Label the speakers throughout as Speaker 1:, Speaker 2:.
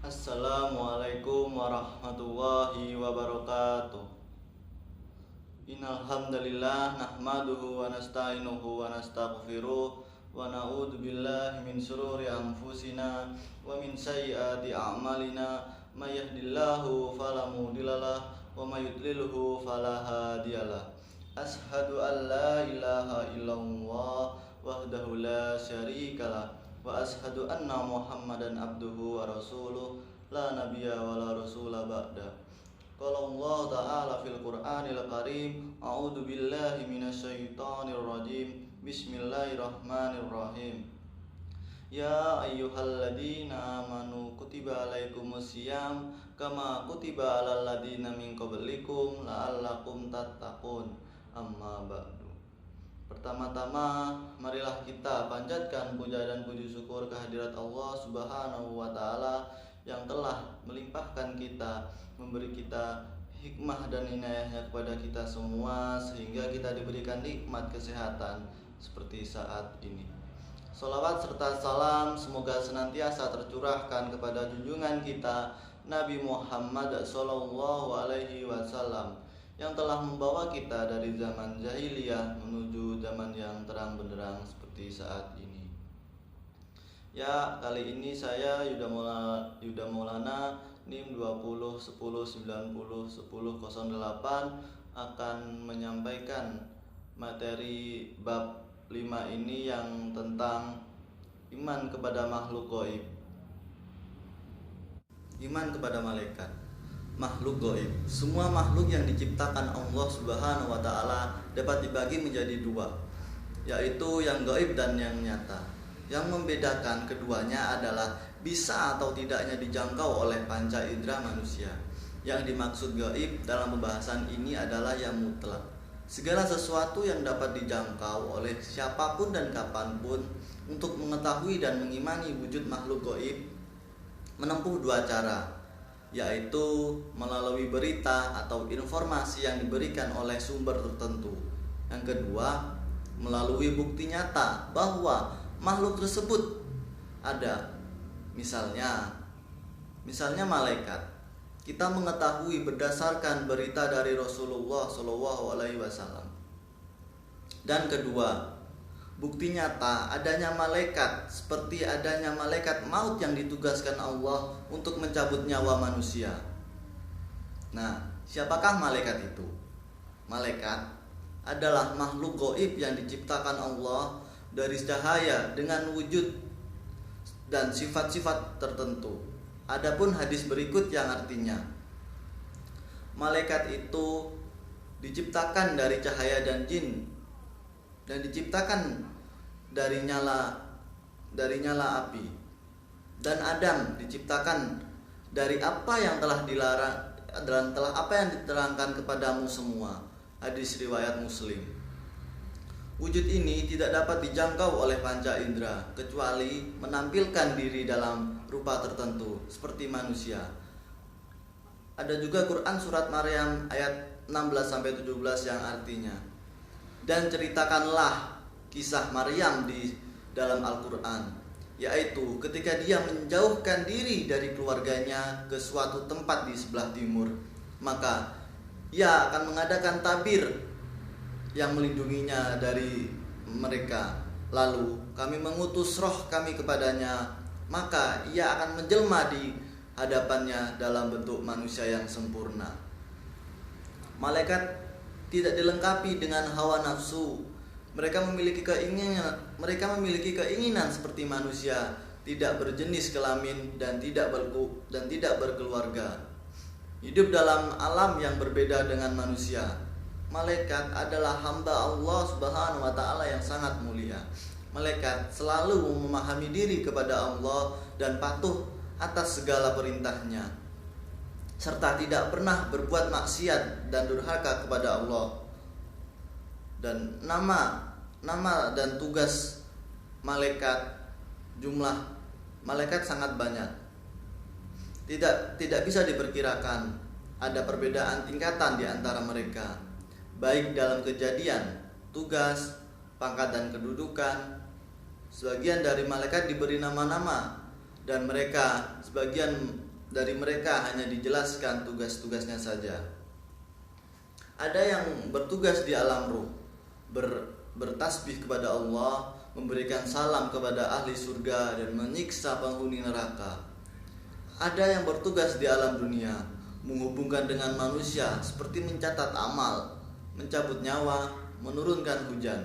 Speaker 1: Assalamualaikum warahmatullahi wabarakatuh. Innal hamdalillah nahmaduhu wa nasta'inuhu wa nastaghfiruh wa na'udzu billahi min shururi anfusina wa min sayyiati a'malina may yahdihillahu fala mudhillalah wa may yudlilhu fala hadiyalah. Ashhadu an la ilaha illallah wahdahu la syarikalah wa ashhadu anna Muhammadan abduhu wa rasuluh la nabiyya wa la rasula ba'da. Qala Allah Ta'ala fil Qur'anil Karim, A'udzu billahi minasyaitonir rajim. Bismillahirrahmanirrahim. Ya ayyuhalladzina amanu kutiba alaikumusiyam kama kutiba alal ladzina min qablikum la'allakum tattaqun. Amma ba'du. Pertama-tama, marilah kita panjatkan puja dan puji syukur kehadirat Allah Subhanahu wa Ta'ala yang telah melimpahkan kita, memberi kita hikmah dan inayahnya kepada kita semua sehingga kita diberikan nikmat kesehatan seperti saat ini. Salawat serta salam semoga senantiasa tercurahkan kepada junjungan kita Nabi Muhammad sallallahu alaihi wasallam yang telah membawa kita dari zaman jahiliyah menuju zaman yang terang benderang seperti saat ini. Ya, kali ini saya Yuda Maulana NIM 20 10 90 10 08 akan menyampaikan materi bab 5 ini yang tentang iman kepada makhluk gaib. Iman kepada malaikat, makhluk gaib. Semua makhluk yang diciptakan Allah Subhanahu wa Ta'ala dapat dibagi menjadi dua, yaitu yang gaib dan yang nyata. Yang membedakan keduanya adalah bisa atau tidaknya dijangkau oleh panca indera manusia. Yang dimaksud gaib dalam pembahasan ini adalah yang mutlak. Segala sesuatu yang dapat dijangkau oleh siapapun dan kapanpun. Untuk mengetahui dan mengimani wujud makhluk gaib menempuh dua cara, yaitu melalui berita atau informasi yang diberikan oleh sumber tertentu. Yang kedua, melalui bukti nyata bahwa makhluk tersebut ada. Misalnya malaikat. Kita mengetahui berdasarkan berita dari Rasulullah Shallallahu Alaihi Wasallam. Dan kedua, bukti nyata adanya malaikat seperti adanya malaikat maut yang ditugaskan Allah untuk mencabut nyawa manusia. Nah, siapakah malaikat itu? Malaikat adalah makhluk gaib yang diciptakan Allah dari cahaya dengan wujud dan sifat-sifat tertentu. Adapun hadis berikut yang artinya malaikat itu diciptakan dari cahaya dan jin dan diciptakan dari nyala api, dan Adam diciptakan dari apa yang telah dilarang dan telah apa yang diterangkan kepadamu semua. Hadis riwayat Muslim. Wujud ini tidak dapat dijangkau oleh panca indera kecuali menampilkan diri dalam rupa tertentu seperti manusia. Ada juga Quran surat Maryam ayat 16-17 yang artinya, dan ceritakanlah kisah Maryam di dalam Al-Quran, yaitu ketika dia menjauhkan diri dari keluarganya ke suatu tempat di sebelah timur, maka ia akan mengadakan tabir yang melindunginya dari mereka. Lalu kami mengutus roh kami kepadanya, maka ia akan menjelma di hadapannya dalam bentuk manusia yang sempurna. Malaikat tidak dilengkapi dengan hawa nafsu. Mereka memiliki keinginan seperti manusia, tidak berjenis kelamin dan tidak berkeluarga. Hidup dalam alam yang berbeda dengan manusia. Malaikat adalah hamba Allah Subhanahu wa Ta'ala yang sangat mulia. Malaikat selalu memahami diri kepada Allah dan patuh atas segala perintahnya, serta tidak pernah berbuat maksiat dan durhaka kepada Allah. Dan nama dan tugas malaikat, jumlah malaikat sangat banyak. Tidak bisa diperkirakan. Ada perbedaan tingkatan di antara mereka, baik dalam kejadian, tugas, pangkat dan kedudukan. Sebagian dari malaikat diberi nama-nama dan mereka sebagian dari mereka hanya dijelaskan tugas-tugasnya saja. Ada yang bertugas di alam ruh, bertasbih kepada Allah, memberikan salam kepada ahli surga dan menyiksa penghuni neraka. Ada yang bertugas di alam dunia, menghubungkan dengan manusia seperti mencatat amal, mencabut nyawa, menurunkan hujan,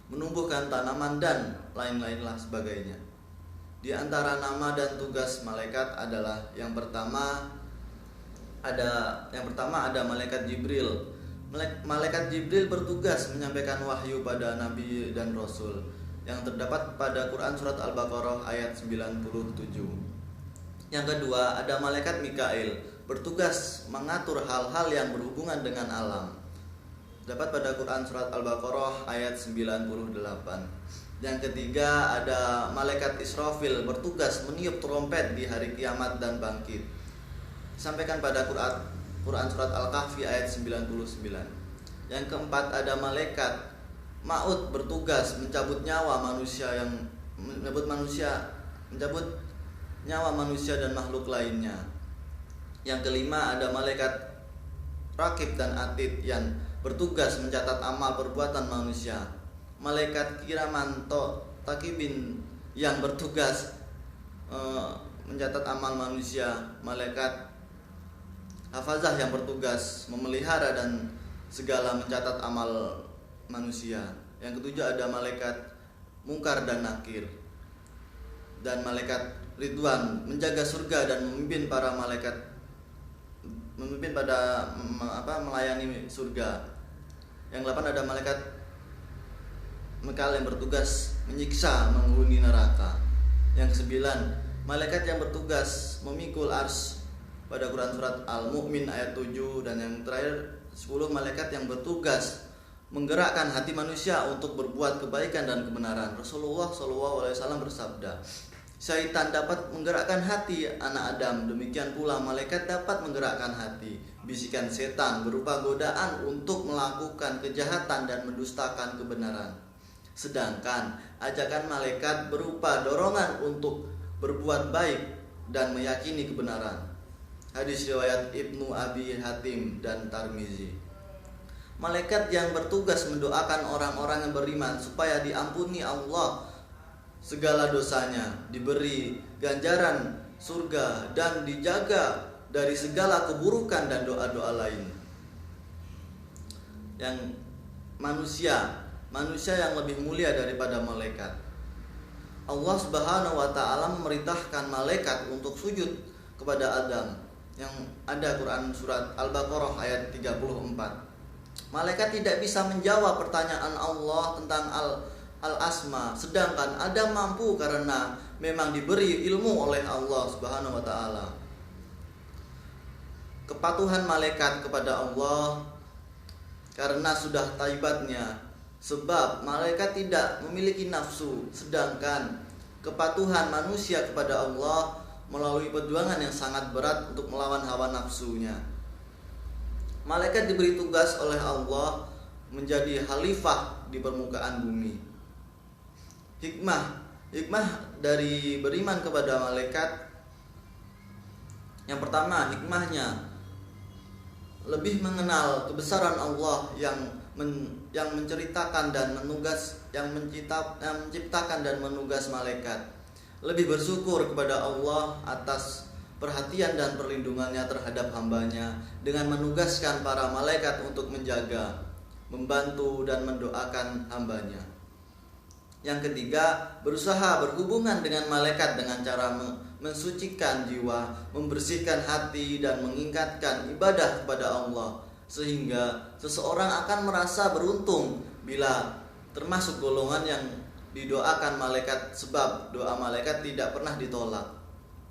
Speaker 1: menumbuhkan tanaman dan lain-lainlah sebagainya. Di antara nama dan tugas malaikat adalah yang pertama ada malaikat Jibril. Malaikat Jibril bertugas menyampaikan wahyu pada nabi dan rasul yang terdapat pada Quran surat Al-Baqarah ayat 97. Yang kedua ada malaikat Mikail, bertugas mengatur hal-hal yang berhubungan dengan alam. Dapat pada Quran surat Al-Baqarah ayat 98. Yang ketiga ada malaikat Israfil, bertugas meniup trompet di hari kiamat dan bangkit. Disampaikan pada Quran surat Al-Kahfi ayat 99. Yang keempat ada malaikat Maut, bertugas mencabut nyawa manusia dan makhluk lainnya. Yang kelima ada malaikat Rakib dan Atid yang bertugas mencatat amal perbuatan manusia. Malaikat Kiramanto Takibin yang bertugas mencatat amal manusia. Malaikat Hafazah yang bertugas memelihara dan segala mencatat amal manusia. Yang ketujuh ada malaikat Mungkar dan Nakir. Dan malaikat Ridwan menjaga surga dan memimpin melayani surga. Yang 8 ada malaikat Mekal yang bertugas menyiksa penghuni neraka. Yang 9 malaikat yang bertugas memikul ars pada Quran surat Al-Mu'min ayat 7. Dan yang terakhir 10 malaikat yang bertugas menggerakkan hati manusia untuk berbuat kebaikan dan kebenaran. Rasulullah SAW bersabda, syaitan dapat menggerakkan hati anak Adam, demikian pula malaikat dapat menggerakkan hati bisikan setan berupa godaan untuk melakukan kejahatan dan mendustakan kebenaran. Sedangkan ajakan malaikat berupa dorongan untuk berbuat baik dan meyakini kebenaran. Hadis riwayat Ibnu Abi Hatim dan Tirmizi. Malaikat yang bertugas mendoakan orang-orang yang beriman supaya diampuni Allah segala dosanya, diberi ganjaran surga dan dijaga dari segala keburukan dan doa-doa lain. Yang manusia yang lebih mulia daripada malaikat. Allah Subhanahu wa taala memerintahkan malaikat untuk sujud kepada Adam. Yang ada Quran surat Al-Baqarah ayat 34. Malaikat tidak bisa menjawab pertanyaan Allah tentang al-asma, sedangkan Adam mampu karena memang diberi ilmu oleh Allah Subhanahu wa taala. Kepatuhan malaikat kepada Allah karena sudah taibatnya, sebab malaikat tidak memiliki nafsu, sedangkan kepatuhan manusia kepada Allah melalui perjuangan yang sangat berat untuk melawan hawa nafsunya. Malaikat diberi tugas oleh Allah menjadi khalifah di permukaan bumi. Hikmah dari beriman kepada malaikat. Yang pertama, hikmahnya lebih mengenal kebesaran Allah yang menceritakan dan menciptakan dan menugas malaikat. Lebih bersyukur kepada Allah atas perhatian dan perlindungannya terhadap hambanya dengan menugaskan para malaikat untuk menjaga, membantu dan mendoakan hambanya. Yang ketiga, berusaha berhubungan dengan malaikat dengan cara mensucikan jiwa, membersihkan hati dan mengingatkan ibadah kepada Allah, sehingga seseorang akan merasa beruntung bila termasuk golongan yang didoakan malaikat, sebab doa malaikat tidak pernah ditolak.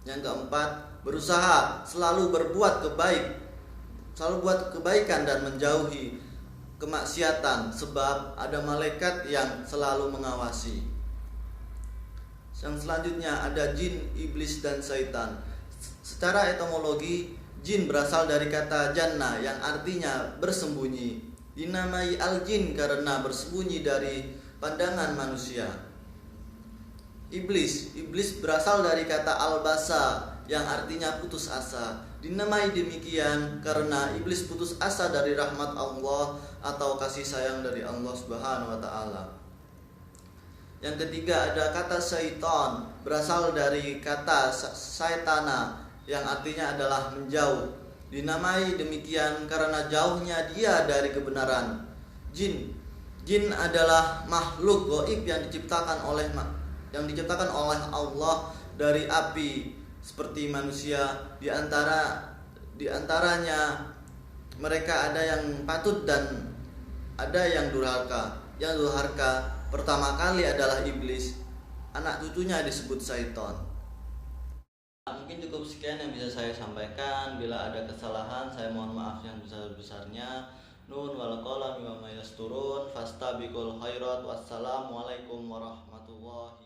Speaker 1: Yang keempat, berusaha selalu buat kebaikan dan menjauhi kemaksiatan, sebab ada malaikat yang selalu mengawasi. Yang selanjutnya ada jin, iblis dan syaitan. Secara etimologi, jin berasal dari kata jannah yang artinya bersembunyi. Dinamai al-jin karena bersembunyi dari pandangan manusia. Iblis berasal dari kata albasa yang artinya putus asa. Dinamai demikian karena iblis putus asa dari rahmat Allah atau kasih sayang dari Allah Subhanahu wa taala. Yang ketiga ada kata syaitan, berasal dari kata saitana yang artinya adalah menjauh. Dinamai demikian karena jauhnya dia dari kebenaran. Jin adalah makhluk gaib yang diciptakan oleh Allah dari api seperti manusia. Di antaranya mereka ada yang patut dan ada yang durhaka. Yang durhaka pertama kali adalah iblis, anak cucunya disebut syaitan. Mungkin cukup sekian yang bisa saya sampaikan. Bila ada kesalahan saya mohon maaf yang besar-besarnya. Nun wal qalam wa ma yasturun fastabiqul khairat. Wassalamualaikum warahmatullahi